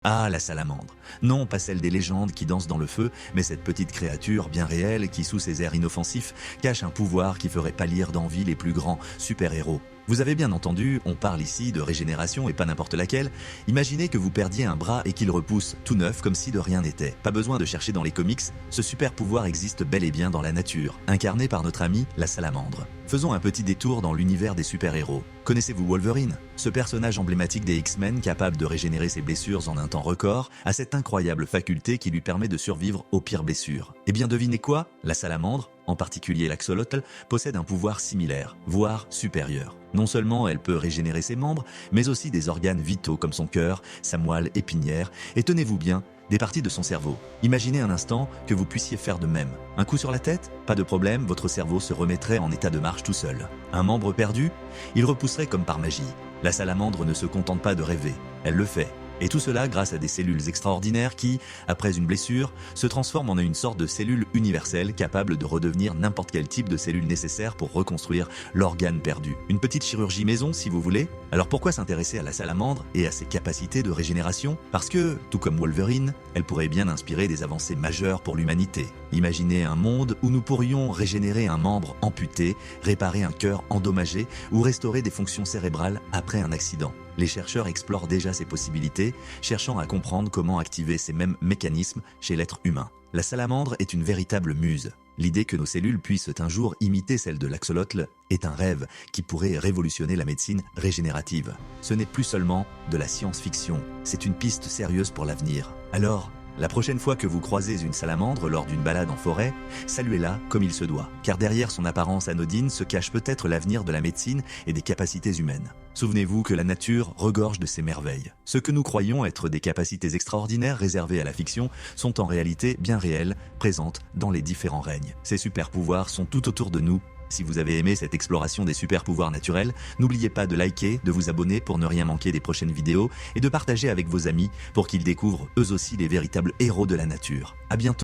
Ah, la salamandre. Non, pas celle des légendes qui dansent dans le feu, mais cette petite créature bien réelle qui, sous ses airs inoffensifs, cache un pouvoir qui ferait pâlir d'envie les plus grands super-héros. Vous avez bien entendu, on parle ici de régénération et pas n'importe laquelle. Imaginez que vous perdiez un bras et qu'il repousse tout neuf comme si de rien n'était. Pas besoin de chercher dans les comics, ce super pouvoir existe bel et bien dans la nature, incarné par notre ami la salamandre. Faisons un petit détour dans l'univers des super-héros. Connaissez-vous Wolverine? Ce personnage emblématique des X-Men, capable de régénérer ses blessures en un temps record, a cette incroyable faculté qui lui permet de survivre aux pires blessures. Eh bien devinez quoi? La salamandre, en particulier l'axolotl, possède un pouvoir similaire, voire supérieur. Non seulement elle peut régénérer ses membres, mais aussi des organes vitaux comme son cœur, sa moelle épinière, et tenez-vous bien, des parties de son cerveau. Imaginez un instant que vous puissiez faire de même. Un coup sur la tête? Pas de problème, votre cerveau se remettrait en état de marche tout seul. Un membre perdu? Il repousserait comme par magie. La salamandre ne se contente pas de rêver, elle le fait. Et tout cela grâce à des cellules extraordinaires qui, après une blessure, se transforment en une sorte de cellule universelle capable de redevenir n'importe quel type de cellule nécessaire pour reconstruire l'organe perdu. Une petite chirurgie maison si vous voulez. Alors pourquoi s'intéresser à la salamandre et à ses capacités de régénération? Parce que, tout comme Wolverine, elle pourrait bien inspirer des avancées majeures pour l'humanité. Imaginez un monde où nous pourrions régénérer un membre amputé, réparer un cœur endommagé ou restaurer des fonctions cérébrales après un accident. Les chercheurs explorent déjà ces possibilités, cherchant à comprendre comment activer ces mêmes mécanismes chez l'être humain. La salamandre est une véritable muse. L'idée que nos cellules puissent un jour imiter celles de l'axolotl est un rêve qui pourrait révolutionner la médecine régénérative. Ce n'est plus seulement de la science-fiction, c'est une piste sérieuse pour l'avenir. Alors, la prochaine fois que vous croisez une salamandre lors d'une balade en forêt, saluez-la comme il se doit, car derrière son apparence anodine se cache peut-être l'avenir de la médecine et des capacités humaines. Souvenez-vous que la nature regorge de ses merveilles. Ce que nous croyons être des capacités extraordinaires réservées à la fiction sont en réalité bien réelles, présentes dans les différents règnes. Ces super-pouvoirs sont tout autour de nous. Si vous avez aimé cette exploration des super-pouvoirs naturels, n'oubliez pas de liker, de vous abonner pour ne rien manquer des prochaines vidéos et de partager avec vos amis pour qu'ils découvrent eux aussi les véritables héros de la nature. À bientôt.